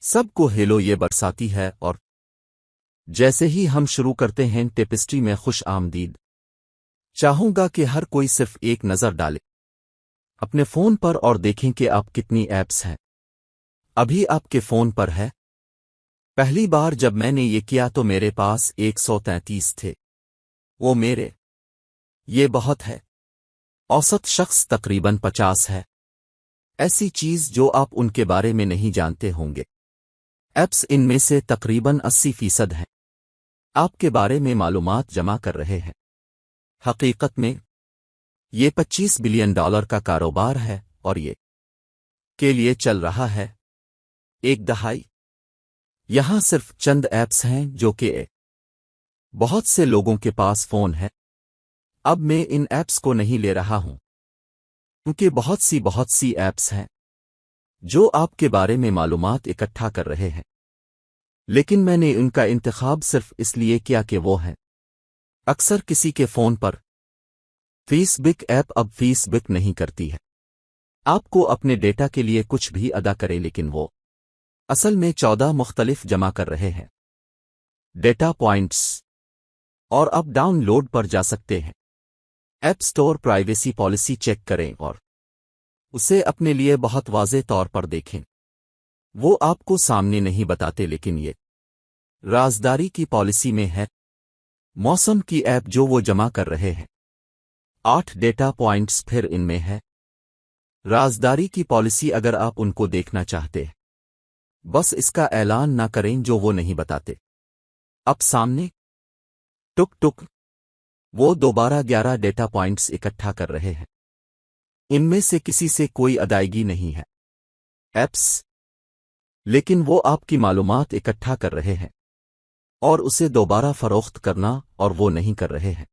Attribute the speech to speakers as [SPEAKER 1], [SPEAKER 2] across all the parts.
[SPEAKER 1] سب کو ہیلو یہ برساتی ہے اور جیسے ہی ہم شروع کرتے ہیں ٹیپسٹری میں خوش آمدید۔ چاہوں گا کہ ہر کوئی صرف ایک نظر ڈالے اپنے فون پر اور دیکھیں کہ آپ کتنی ایپس ہیں ابھی آپ کے فون پر ہے۔ پہلی بار جب میں نے یہ کیا تو میرے پاس 133 تھے، وہ میرے یہ بہت ہے۔ اوسط شخص تقریباً 50 ہے۔ ایسی چیز جو آپ ان کے بارے میں نہیں جانتے ہوں گے۔ ایپس ان میں سے تقریباً 80% ہیں آپ کے بارے میں معلومات جمع کر رہے ہیں۔ حقیقت میں یہ $25 بلین کا کاروبار ہے اور یہ کے لیے چل رہا ہے ایک دہائی۔ یہاں صرف چند ایپس ہیں جو کہ بہت سے لوگوں کے پاس فون ہے۔ اب میں ان ایپس کو نہیں لے رہا ہوں کیونکہ بہت سی ایپس ہیں جو آپ کے بارے میں معلومات اکٹھا کر رہے ہیں، لیکن میں نے ان کا انتخاب صرف اس لیے کیا کہ وہ ہیں۔ اکثر کسی کے فون پر فیس بک ایپ اب فیس بک نہیں کرتی ہے، آپ کو اپنے ڈیٹا کے لیے کچھ بھی ادا کرے، لیکن وہ اصل میں 14 مختلف جمع کر رہے ہیں ڈیٹا پوائنٹس، اور اب ڈاؤن لوڈ پر جا سکتے ہیں۔ App store privacy policy check کریں اور اسے اپنے لیے بہت واضح طور پر دیکھیں۔ وہ آپ کو سامنے نہیں بتاتے، لیکن یہ رازداری کی پالیسی میں ہے۔ موسم کی ایپ جو وہ جمع کر رہے ہیں 8 ڈیٹا پوائنٹس پھر ان میں ہے رازداری کی پالیسی۔ اگر آپ ان کو دیکھنا چاہتے ہیں بس اس کا اعلان نہ کریں جو وہ نہیں بتاتے۔ اب سامنے ٹک ٹک وہ دوبارہ 11 ڈیٹا پوائنٹس اکٹھا کر رہے ہیں، ان میں سے کسی سے کوئی ادائیگی نہیں ہے ایپس، لیکن وہ آپ کی معلومات اکٹھا کر رہے ہیں اور اسے دوبارہ فروخت کرنا اور وہ نہیں کر رہے ہیں۔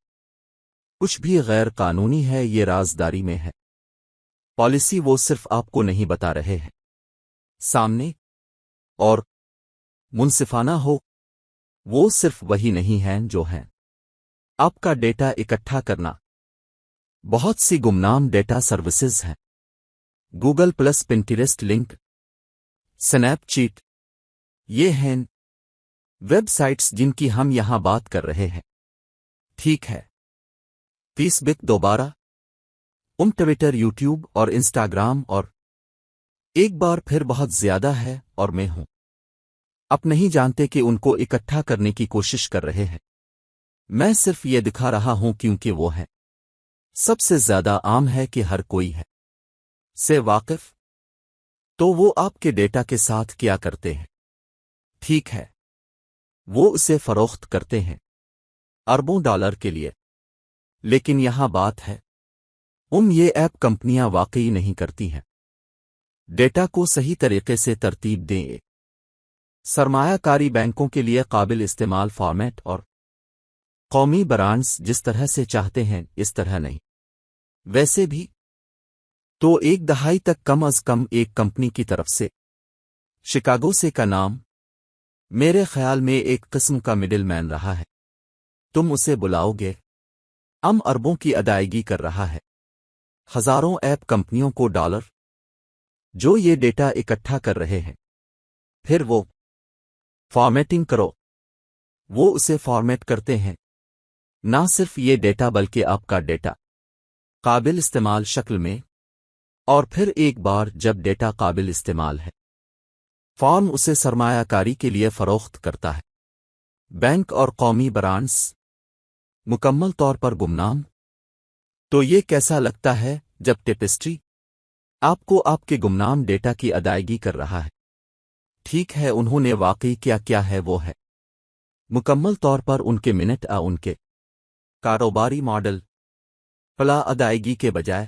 [SPEAKER 1] کچھ بھی غیر قانونی ہے، یہ رازداری میں ہے پالیسی، وہ صرف آپ کو نہیں بتا رہے ہیں سامنے اور منصفانہ ہو۔ وہ صرف وہی نہیں ہیں جو ہیں آپ کا ڈیٹا اکٹھا کرنا۔ بہت سی گمنام ڈیٹا سروسز ہیں، Google plus, Pinterest, link, snap chat, یہ ہیں ویب سائٹس جن کی ہم یہاں بات کر رہے ہیں۔ ٹھیک ہے، فیس بک دوبارہ، ٹویٹر، یوٹیوب اور انسٹاگرام، اور ایک بار پھر بہت زیادہ ہے، اور میں ہوں۔ آپ نہیں جانتے کہ ان کو اکٹھا کرنے کی کوشش کر رہے ہیں، میں صرف یہ دکھا رہا ہوں کیونکہ وہ ہے سب سے زیادہ عام ہے کہ ہر کوئی ہے سے واقف۔ تو وہ آپ کے ڈیٹا کے ساتھ کیا کرتے ہیں؟ ٹھیک ہے، وہ اسے فروخت کرتے ہیں اربوں ڈالر کے لیے، لیکن یہاں بات ہے یہ ایپ کمپنیاں واقعی نہیں کرتی ہیں ڈیٹا کو صحیح طریقے سے ترتیب دیں۔ سرمایہ کاری بینکوں کے لیے قابل استعمال فارمیٹ اور قومی برانڈز جس طرح سے چاہتے ہیں اس طرح نہیں۔ ویسے بھی تو ایک دہائی تک کم از کم ایک کمپنی کی طرف سے شکاگو سے کا نام میرے خیال میں ایک قسم کا مڈل مین رہا ہے۔ تم اسے بلاؤ گے اربوں کی ادائیگی کر رہا ہے ہزاروں ایپ کمپنیوں کو ڈالر جو یہ ڈیٹا اکٹھا کر رہے ہیں، پھر وہ فارمیٹنگ کرو، وہ اسے فارمیٹ کرتے ہیں، نہ صرف یہ ڈیٹا بلکہ آپ کا ڈیٹا قابل استعمال شکل میں، اور پھر ایک بار جب ڈیٹا قابل استعمال ہے فارم اسے سرمایہ کاری کے لیے فروخت کرتا ہے۔ بینک اور قومی برانڈز مکمل طور پر گمنام۔ تو یہ کیسا لگتا ہے جب ٹیپسٹری آپ کو آپ کے گمنام ڈیٹا کی ادائیگی کر رہا ہے؟ ٹھیک ہے، انہوں نے واقعی کیا ہے وہ ہے مکمل طور پر ان کے منٹ ان کے کاروباری ماڈل فلا ادائیگی کے بجائے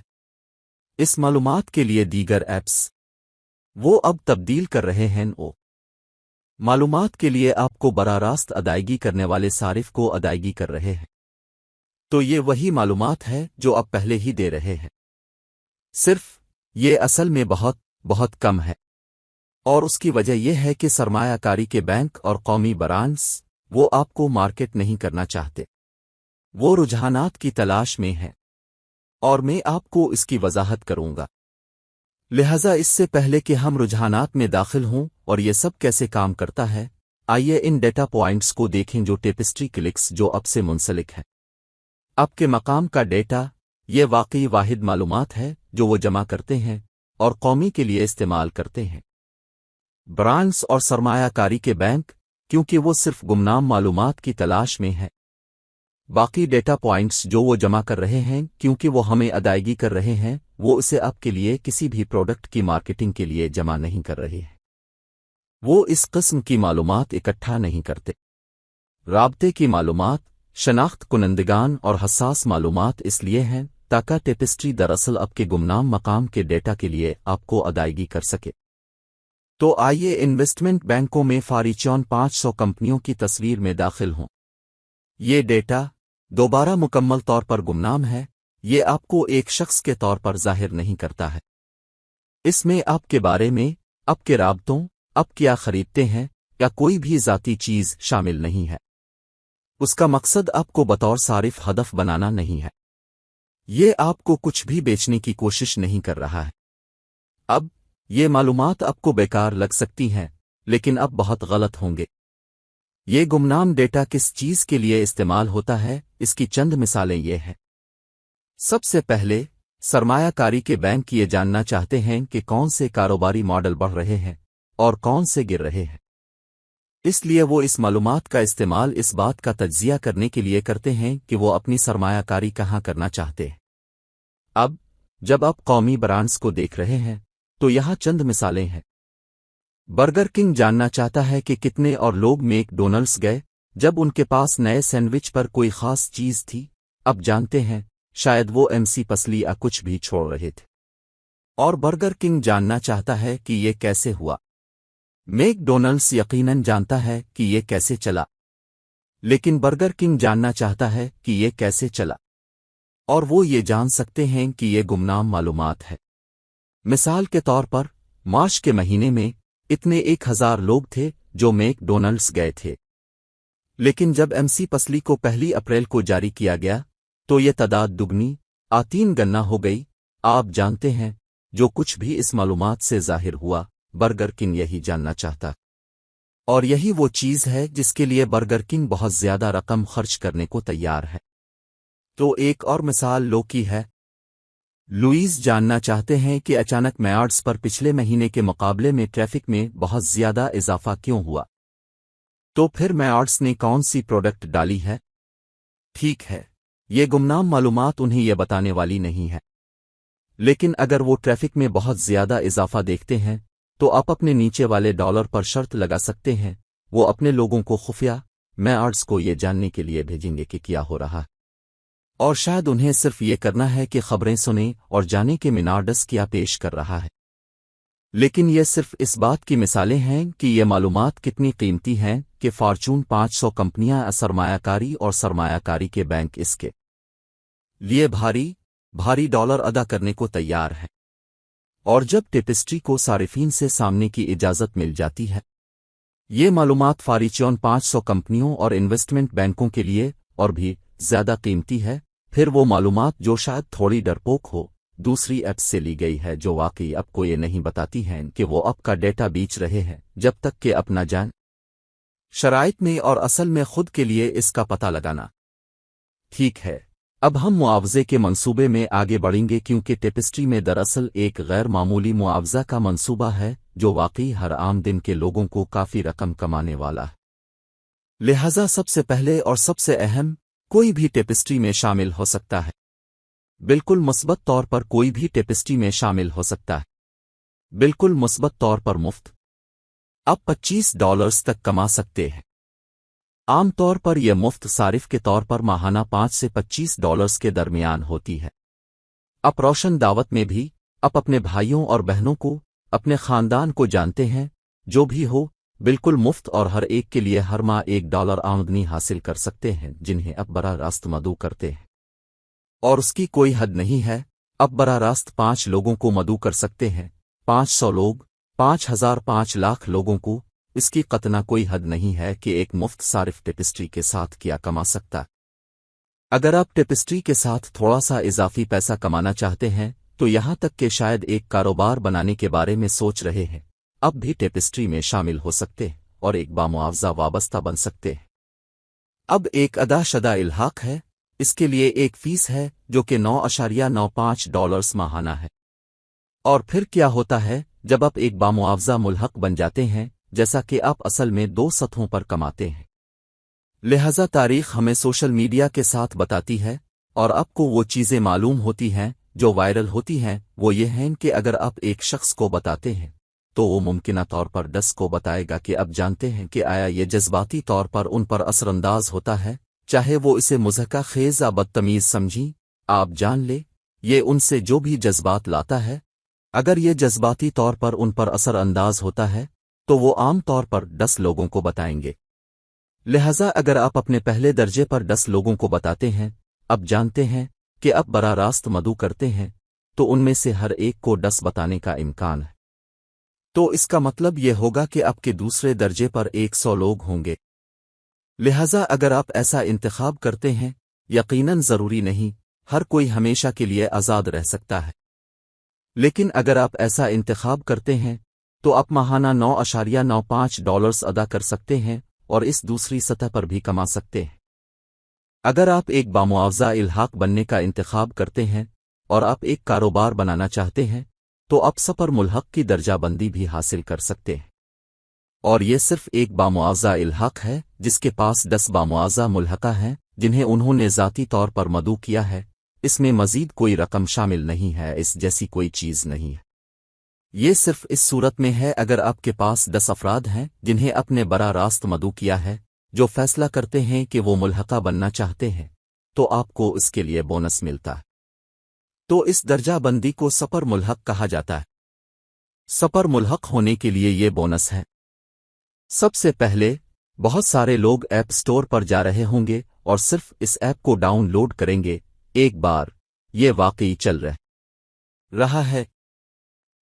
[SPEAKER 1] اس معلومات کے لیے دیگر ایپس وہ اب تبدیل کر رہے ہیں معلومات کے لیے آپ کو براہ راست ادائیگی کرنے والے صارف کو ادائیگی کر رہے ہیں۔ تو یہ وہی معلومات ہے جو آپ پہلے ہی دے رہے ہیں، صرف یہ اصل میں بہت کم ہے، اور اس کی وجہ یہ ہے کہ سرمایہ کاری کے بینک اور قومی برانڈز وہ آپ کو مارکیٹ نہیں کرنا چاہتے، وہ رجحانات کی تلاش میں ہیں، اور میں آپ کو اس کی وضاحت کروں گا۔ لہذا اس سے پہلے کہ ہم رجحانات میں داخل ہوں اور یہ سب کیسے کام کرتا ہے، آئیے ان ڈیٹا پوائنٹس کو دیکھیں جو ٹیپسٹری کلکس جو اب سے منسلک ہے۔ اب کے مقام کا ڈیٹا یہ واقعی واحد معلومات ہے جو وہ جمع کرتے ہیں اور قومی کے لیے استعمال کرتے ہیں۔ برانڈز اور سرمایہ کاری کے بینک، کیونکہ وہ صرف گمنام معلومات کی تلاش میں ہے۔ باقی ڈیٹا پوائنٹس جو وہ جمع کر رہے ہیں کیونکہ وہ ہمیں ادائیگی کر رہے ہیں، وہ اسے اب کے لیے کسی بھی پروڈکٹ کی مارکیٹنگ کے لیے جمع نہیں کر رہے ہیں۔ وہ اس قسم کی معلومات اکٹھا نہیں کرتے۔ رابطے کی معلومات، شناخت کنندگان اور حساس معلومات اس لیے ہیں تاکہ ٹیپسٹری دراصل اب کے گمنام مقام کے ڈیٹا کے لیے آپ کو ادائیگی کر سکے۔ تو آئیے انویسٹمنٹ بینکوں میں فارچیون 500 کمپنیوں کی تصویر میں داخل ہوں۔ یہ ڈیٹا دوبارہ مکمل طور پر گمنام ہے، یہ آپ کو ایک شخص کے طور پر ظاہر نہیں کرتا ہے۔ اس میں آپ کے بارے میں، آپ کے رابطوں، آپ کیا خریدتے ہیں یا کوئی بھی ذاتی چیز شامل نہیں ہے۔ اس کا مقصد آپ کو بطور صارف ہدف بنانا نہیں ہے۔ یہ آپ کو کچھ بھی بیچنے کی کوشش نہیں کر رہا ہے۔ اب یہ معلومات آپ کو بیکار لگ سکتی ہیں، لیکن اب بہت غلط ہوں گے۔ یہ گمنام ڈیٹا کس چیز کے لیے استعمال ہوتا ہے، اس کی چند مثالیں یہ ہیں۔ سب سے پہلے، سرمایہ کاری کے بینک یہ جاننا چاہتے ہیں کہ کون سے کاروباری ماڈل بڑھ رہے ہیں اور کون سے گر رہے ہیں۔ اس لیے وہ اس معلومات کا استعمال اس بات کا تجزیہ کرنے کے لیے کرتے ہیں کہ وہ اپنی سرمایہ کاری کہاں کرنا چاہتے ہیں۔ اب جب آپ قومی برانڈز کو دیکھ رہے ہیں تو یہاں چند مثالیں ہیں۔ برگر کنگ جاننا چاہتا ہے کہ کتنے اور لوگ میک ڈونلڈس گئے جب ان کے پاس نئے سینڈوچ پر کوئی خاص چیز تھی۔ اب جانتے ہیں شاید وہ ایم سی پسلی کچھ بھی چھوڑ رہے تھے۔ اور برگر کنگ جاننا چاہتا ہے کہ یہ کیسے ہوا۔ میک ڈونلڈس یقیناً جانتا ہے کہ یہ کیسے چلا، لیکن برگر کنگ جاننا چاہتا ہے کہ یہ کیسے چلا، اور وہ یہ جان سکتے ہیں کہ یہ گمنام معلومات ہے۔ مثال کے طور پر، مارچ کے مہینے میں اتنے 1000 لوگ تھے جو میک ڈونلڈس گئے تھے، لیکن جب ایم سی پسلی کو 1 اپریل کو جاری کیا گیا تو یہ تعداد دگنی 3 گنا ہو گئی۔ آپ جانتے ہیں جو کچھ بھی اس معلومات سے ظاہر ہوا، برگر کنگ یہی جاننا چاہتا، اور یہی وہ چیز ہے جس کے لیے برگر کنگ بہت زیادہ رقم خرچ کرنے کو تیار ہے۔ تو ایک اور مثال لو کی ہے۔ لوئیز جاننا چاہتے ہیں کہ اچانک میارڈز پر پچھلے مہینے کے مقابلے میں ٹریفک میں بہت زیادہ اضافہ کیوں ہوا۔ تو پھر میارڈز نے کون سی پروڈکٹ ڈالی ہے؟ ٹھیک ہے، یہ گمنام معلومات انہیں یہ بتانے والی نہیں ہے، لیکن اگر وہ ٹریفک میں بہت زیادہ اضافہ دیکھتے ہیں تو آپ اپنے نیچے والے ڈالر پر شرط لگا سکتے ہیں وہ اپنے لوگوں کو خفیہ میارڈز کو یہ جاننے کے لیے بھیجیں گے کہ کیا ہو رہا ہے، اور شاید انہیں صرف یہ کرنا ہے کہ خبریں سنیں اور جانیں کہ میارڈز کیا پیش کر رہا ہے۔ لیکن یہ صرف اس بات کی مثالیں ہیں کہ یہ معلومات کتنی قیمتی ہیں کہ فارچون 500 کمپنیاں سرمایہ کاری اور سرمایہ کاری کے بینک اس کے لیے بھاری ڈالر ادا کرنے کو تیار ہیں۔ اور جب ٹیپسٹری کو صارفین سے سامنے کی اجازت مل جاتی ہے، یہ معلومات فارچون 500 کمپنیوں اور انویسٹمنٹ بینکوں کے لیے اور بھی زیادہ قیمتی ہے۔ پھر وہ معلومات جو شاید تھوڑی ڈرپوک ہو، دوسری ایپ سے لی گئی ہے جو واقعی آپ کو یہ نہیں بتاتی ہیں کہ وہ آپ کا ڈیٹا بیچ رہے ہیں جب تک کہ آپ نہ جان شرائط میں اور اصل میں خود کے لیے اس کا پتہ لگانا۔ ٹھیک ہے، اب ہم معاوضے کے منصوبے میں آگے بڑھیں گے کیونکہ ٹیپسٹری میں دراصل ایک غیر معمولی معاوضہ کا منصوبہ ہے جو واقعی ہر عام دن کے لوگوں کو کافی رقم کمانے والا ہے۔ لہذا سب سے پہلے اور سب سے اہم، کوئی بھی ٹیپسٹری میں شامل ہو سکتا ہے۔ بالکل مثبت طور پر کوئی بھی ٹیپسٹری میں شامل ہو سکتا ہے، بالکل مثبت طور پر مفت۔ آپ $25 تک کما سکتے ہیں۔ عام طور پر یہ مفت صارف کے طور پر ماہانہ $5 سے $25 کے درمیان ہوتی ہے۔ آپ روشن دعوت میں بھی، آپ اپنے بھائیوں اور بہنوں کو، اپنے خاندان کو جانتے ہیں، جو بھی ہو، بالکل مفت اور ہر ایک کے لیے ہر ماہ $1 آمدنی حاصل کر سکتے ہیں جنہیں آپ براہ راست مدعو کرتے ہیں۔ اور اس کی کوئی حد نہیں ہے، آپ براہ راست 5 لوگوں کو مدعو کر سکتے ہیں، 500 لوگ، 5000، 5 لاکھ لوگوں کو، اس کی قطع کوئی حد نہیں ہے کہ ایک مفت صارف ٹیپسٹری کے ساتھ کیا کما سکتا۔ اگر آپ ٹیپسٹری کے ساتھ تھوڑا سا اضافی پیسہ کمانا چاہتے ہیں تو یہاں تک کہ شاید ایک کاروبار بنانے کے بارے میں سوچ رہے ہیں، اب بھی ٹیپسٹری میں شامل ہو سکتے ہیں اور ایک بامعاوضہ وابستہ بن سکتے ہیں۔ اب ایک ادا شدہ الحاق ہے، اس کے لیے ایک فیس ہے جو کہ $9.95 ماہانہ ہے۔ اور پھر کیا ہوتا ہے جب آپ ایک بامعاوضہ ملحق بن جاتے ہیں، جیسا کہ آپ اصل میں 2 سطحوں پر کماتے ہیں۔ لہذا تاریخ ہمیں سوشل میڈیا کے ساتھ بتاتی ہے، اور آپ کو وہ چیزیں معلوم ہوتی ہیں جو وائرل ہوتی ہیں، وہ یہ ہیں کہ اگر آپ ایک شخص کو بتاتے ہیں تو وہ ممکنہ طور پر 10 کو بتائے گا کہ اب جانتے ہیں کہ آیا یہ جذباتی طور پر ان پر اثر انداز ہوتا ہے، چاہے وہ اسے مضحکہ خیز یا بدتمیز سمجھیں، آپ جان لے یہ ان سے جو بھی جذبات لاتا ہے، اگر یہ جذباتی طور پر ان پر اثر انداز ہوتا ہے تو وہ عام طور پر 10 لوگوں کو بتائیں گے۔ لہذا اگر آپ اپنے پہلے درجے پر 10 لوگوں کو بتاتے ہیں، اب جانتے ہیں کہ اب براہ راست مدعو کرتے ہیں، تو ان میں سے ہر ایک کو 10 بتانے کا امکان ہے۔ تو اس کا مطلب یہ ہوگا کہ آپ کے دوسرے درجے پر 100 لوگ ہوں گے۔ لہذا اگر آپ ایسا انتخاب کرتے ہیں، یقیناً ضروری نہیں ہر کوئی ہمیشہ کے لیے آزاد رہ سکتا ہے، لیکن اگر آپ ایسا انتخاب کرتے ہیں تو آپ ماہانہ $9.95 ادا کر سکتے ہیں اور اس دوسری سطح پر بھی کما سکتے ہیں۔ اگر آپ ایک بامعاوضہ الحاق بننے کا انتخاب کرتے ہیں اور آپ ایک کاروبار بنانا چاہتے ہیں تو آپ سپر ملحق کی درجہ بندی بھی حاصل کر سکتے ہیں، اور یہ صرف ایک بامعاوضہ الحاق ہے جس کے پاس 10 بامعاوضہ ملحقہ ہیں جنہیں انہوں نے ذاتی طور پر مدعو کیا ہے، اس میں مزید کوئی رقم شامل نہیں ہے، اس جیسی کوئی چیز نہیں ہے۔ یہ صرف اس صورت میں ہے اگر آپ کے پاس 10 افراد ہیں جنہیں اپنے براہ راست مدعو کیا ہے، جو فیصلہ کرتے ہیں کہ وہ ملحقہ بننا چاہتے ہیں، تو آپ کو اس کے لیے بونس ملتا ہے۔ تو اس درجہ بندی کو سپر ملحق کہا جاتا ہے۔ سپر ملحق ہونے کے لیے یہ بونس ہے۔ سب سے پہلے بہت سارے لوگ ایپ سٹور پر جا رہے ہوں گے اور صرف اس ایپ کو ڈاؤن لوڈ کریں گے ایک بار یہ واقعی چل رہا ہے،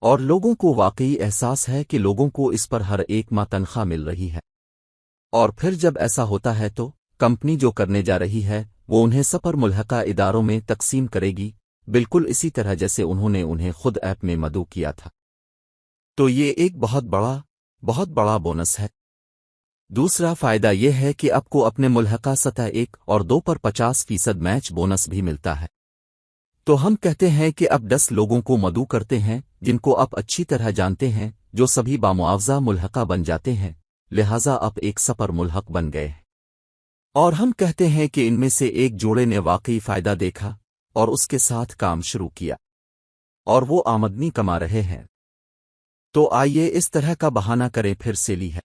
[SPEAKER 1] اور لوگوں کو واقعی احساس ہے کہ لوگوں کو اس پر ہر ایک ماہ تنخواہ مل رہی ہے، اور پھر جب ایسا ہوتا ہے تو کمپنی جو کرنے جا رہی ہے وہ انہیں سپر ملحقہ اداروں میں تقسیم کرے گی، بالکل اسی طرح جیسے انہوں نے انہیں خود ایپ میں مدعو کیا تھا۔ تو یہ ایک بہت بڑا بونس ہے۔ دوسرا فائدہ یہ ہے کہ آپ کو اپنے ملحقہ سطح 1 اور 2 پر 50% میچ بونس بھی ملتا ہے۔ تو ہم کہتے ہیں کہ اب 10 لوگوں کو مدعو کرتے ہیں جن کو آپ اچھی طرح جانتے ہیں، جو سبھی بامعاوضہ ملحقہ بن جاتے ہیں، لہٰذا آپ ایک سپر ملحق بن گئے ہیں۔ اور ہم کہتے ہیں کہ ان میں سے ایک جوڑے نے واقعی فائدہ دیکھا اور اس کے ساتھ کام شروع کیا، اور وہ آمدنی کما رہے ہیں۔ تو آئیے اس طرح کا بہانہ کریں، پھر سیلی ہے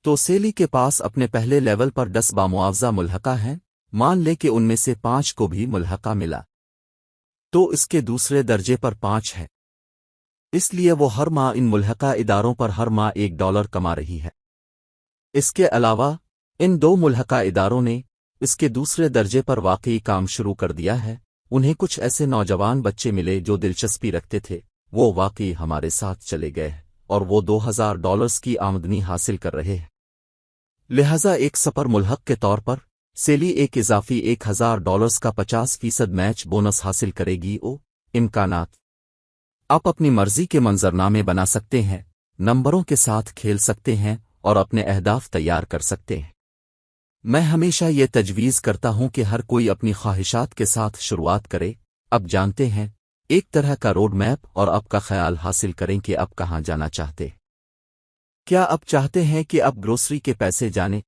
[SPEAKER 1] تو سیلی کے پاس اپنے پہلے لیول پر 10 بامعاوضہ ملحقہ ہیں، مان لے کہ ان میں سے 5 کو بھی ملحقہ ملا، تو اس کے دوسرے درجے پر 5 ہے، اس لیے وہ ہر ماہ ان ملحقہ اداروں پر ہر ماہ $1 کما رہی ہے۔ اس کے علاوہ ان 2 ملحقہ اداروں نے اس کے دوسرے درجے پر واقعی کام شروع کر دیا ہے، انہیں کچھ ایسے نوجوان بچے ملے جو دلچسپی رکھتے تھے، وہ واقعی ہمارے ساتھ چلے گئے ہیں اور وہ $2000 کی آمدنی حاصل کر رہے ہیں۔ لہذا ایک سپر ملحق کے طور پر سیلی ایک اضافی $1000 کا 50% میچ بونس حاصل کرے گی۔ امکانات: آپ اپنی مرضی کے منظرنامے بنا سکتے ہیں، نمبروں کے ساتھ کھیل سکتے ہیں اور اپنے اہداف تیار کر سکتے ہیں۔ میں ہمیشہ یہ تجویز کرتا ہوں کہ ہر کوئی اپنی خواہشات کے ساتھ شروعات کرے۔ اب جانتے ہیں ایک طرح کا روڈ میپ اور آپ کا خیال حاصل کریں کہ آپ کہاں جانا چاہتے ہیں۔ کیا آپ چاہتے ہیں کہ آپ گروسری کے پیسے جانیں؟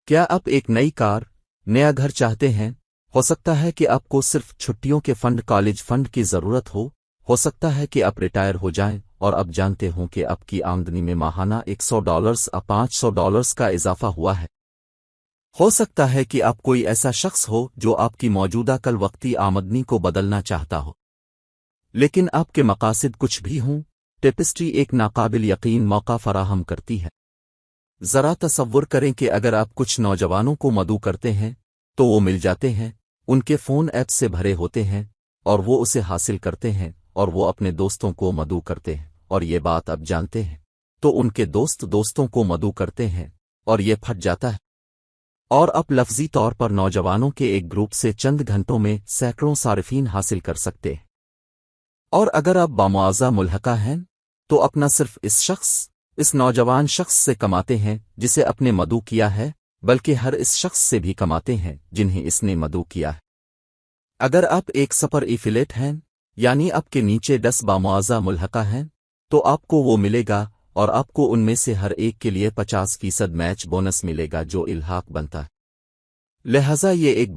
[SPEAKER 1] کیا آپ ایک نئی کار، نیا گھر چاہتے ہیں؟ ہو سکتا ہے کہ آپ کو صرف چھٹیوں کے فنڈ، کالج فنڈ کی ضرورت ہو سکتا ہے کہ آپ ریٹائر ہو جائیں اور اب جانتے ہوں کہ آپ کی آمدنی میں ماہانہ $100 یا $500 کا اضافہ ہوا ہے۔ ہو سکتا ہے کہ آپ کوئی ایسا شخص ہو جو آپ کی موجودہ کل وقتی آمدنی کو بدلنا چاہتا ہو، لیکن آپ کے مقاصد کچھ بھی ہوں، ٹیپسٹری ایک ناقابل یقین موقع فراہم کرتی ہے۔ ذرا تصور کریں کہ اگر آپ کچھ نوجوانوں کو مدعو کرتے ہیں تو وہ مل جاتے ہیں، ان کے فون ایپ سے بھرے ہوتے ہیں اور وہ اسے حاصل کرتے ہیں اور وہ اپنے دوستوں کو مدعو کرتے ہیں، اور یہ بات آپ جانتے ہیں تو ان کے دوستوں کو مدعو کرتے ہیں اور یہ پھٹ جاتا ہے، اور آپ لفظی طور پر نوجوانوں کے ایک گروپ سے چند گھنٹوں میں سینکڑوں صارفین حاصل کر سکتے ہیں۔ اور اگر آپ بامعاوضہ ملحقہ ہیں تو اپنا صرف اس نوجوان شخص سے کماتے ہیں جسے اپنے مدعو کیا ہے، بلکہ ہر اس شخص سے بھی کماتے ہیں جنہیں اس نے مدعو کیا ہے۔ اگر آپ ایک سپر ایفیلیٹ ہیں، یعنی آپ کے نیچے 10 بامعاوضہ ملحقہ ہیں، تو آپ کو وہ ملے گا، اور آپ کو ان میں سے ہر ایک کے لیے 50% میچ بونس ملے گا جو الحاق بنتا ہے۔ لہٰذا یہ ایک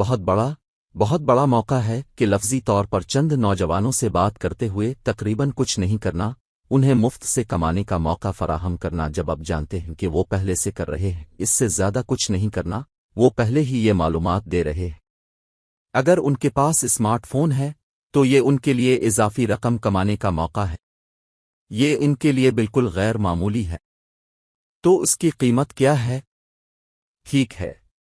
[SPEAKER 1] بہت بڑا موقع ہے کہ لفظی طور پر چند نوجوانوں سے بات کرتے ہوئے تقریباً کچھ نہیں کرنا، انہیں مفت سے کمانے کا موقع فراہم کرنا جب آپ جانتے ہیں کہ وہ پہلے سے کر رہے ہیں۔ اس سے زیادہ کچھ نہیں کرنا، وہ پہلے ہی یہ معلومات دے رہے ہیں۔ اگر ان کے پاس اسمارٹ فون ہے تو یہ ان کے لیے اضافی رقم کمانے کا موقع ہے۔ یہ ان کے لیے بالکل غیر معمولی ہے۔ تو اس کی قیمت کیا ہے؟ ٹھیک ہے،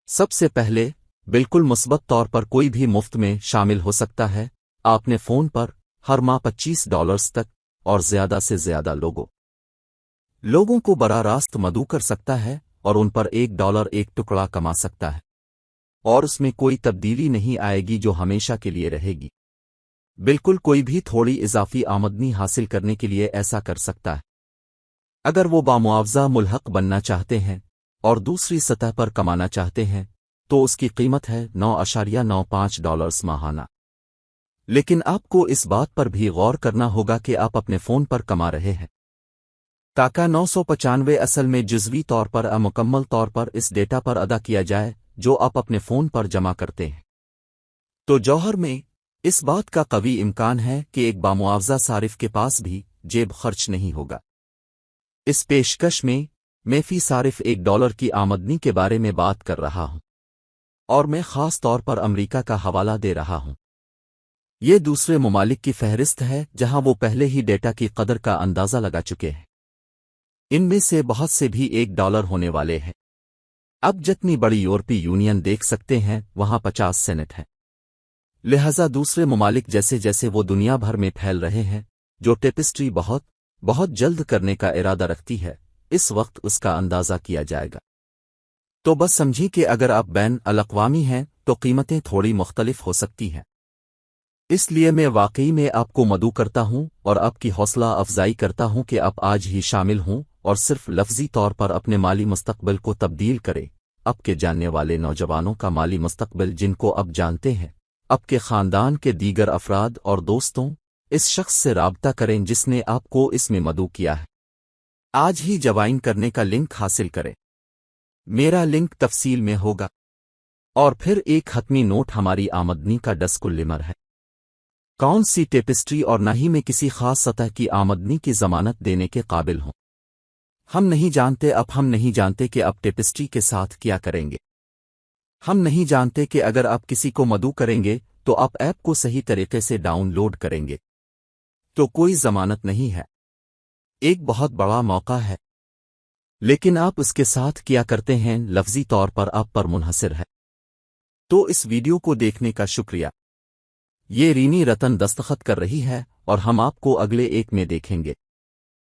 [SPEAKER 1] سب سے پہلے بالکل مثبت طور پر کوئی بھی مفت میں شامل ہو سکتا ہے۔ آپ نے فون پر ہر ماہ $25 تک اور زیادہ سے زیادہ لوگوں کو براہ راست مدعو کر سکتا ہے اور ان پر $1 ایک ٹکڑا کما سکتا ہے، اور اس میں کوئی تبدیلی نہیں آئے گی جو ہمیشہ کے لیے رہے گی۔ بالکل کوئی بھی تھوڑی اضافی آمدنی حاصل کرنے کے لیے ایسا کر سکتا ہے۔ اگر وہ بامعاوضہ ملحق بننا چاہتے ہیں اور دوسری سطح پر کمانا چاہتے ہیں تو اس کی قیمت ہے $9.95 ماہانہ۔ لیکن آپ کو اس بات پر بھی غور کرنا ہوگا کہ آپ اپنے فون پر کما رہے ہیں۔ تاکہ 995 اصل میں جزوی طور پر مکمل طور پر اس ڈیٹا پر ادا کیا جائے جو آپ اپنے فون پر جمع کرتے ہیں۔ تو جوہر میں اس بات کا قوی امکان ہے کہ ایک بامعاوضہ صارف کے پاس بھی جیب خرچ نہیں ہوگا۔ اس پیشکش میں فی صارف $1 کی آمدنی کے بارے میں بات کر رہا ہوں، اور میں خاص طور پر امریکہ کا حوالہ دے رہا ہوں۔ یہ دوسرے ممالک کی فہرست ہے جہاں وہ پہلے ہی ڈیٹا کی قدر کا اندازہ لگا چکے ہیں۔ ان میں سے بہت سے بھی $1 ہونے والے ہیں۔ اب جتنی بڑی یورپی یونین دیکھ سکتے ہیں وہاں 50 سینٹ ہے۔ لہذا دوسرے ممالک جیسے جیسے وہ دنیا بھر میں پھیل رہے ہیں، جو ٹیپسٹری بہت جلد کرنے کا ارادہ رکھتی ہے، اس وقت اس کا اندازہ کیا جائے گا۔ تو بس سمجھیں کہ اگر آپ بین الاقوامی ہیں تو قیمتیں تھوڑی مختلف ہو سکتی ہیں۔ اس لیے میں واقعی میں آپ کو مدعو کرتا ہوں اور آپ کی حوصلہ افزائی کرتا ہوں کہ آپ آج ہی شامل ہوں اور صرف لفظی طور پر اپنے مالی مستقبل کو تبدیل کریں۔ آپ کے جاننے والے نوجوانوں کا مالی مستقبل جن کو اب جانتے ہیں، آپ کے خاندان کے دیگر افراد اور دوستوں، اس شخص سے رابطہ کریں جس نے آپ کو اس میں مدعو کیا ہے۔ آج ہی جوائن کرنے کا لنک حاصل کریں۔ میرا لنک تفصیل میں ہوگا۔ اور پھر ایک حتمی نوٹ، ہماری آمدنی کا ڈسکل لمر ہے کون سی ٹیپسٹری اور نہ ہی میں کسی خاص سطح کی آمدنی کی ضمانت دینے کے قابل ہوں۔ ہم نہیں جانتے کہ آپ ٹیپسٹری کے ساتھ کیا کریں گے۔ ہم نہیں جانتے کہ اگر آپ کسی کو مدعو کریں گے تو آپ ایپ کو صحیح طریقے سے ڈاؤن لوڈ کریں گے تو کوئی ضمانت نہیں ہے۔ ایک بہت بڑا موقع ہے، لیکن آپ اس کے ساتھ کیا کرتے ہیں لفظی طور پر آپ پر منحصر ہے۔ تو اس ویڈیو کو دیکھنے کا شکریہ۔ یہ رینی رتن دستخط کر رہی ہے اور ہم آپ کو اگلے ایک میں دیکھیں گے۔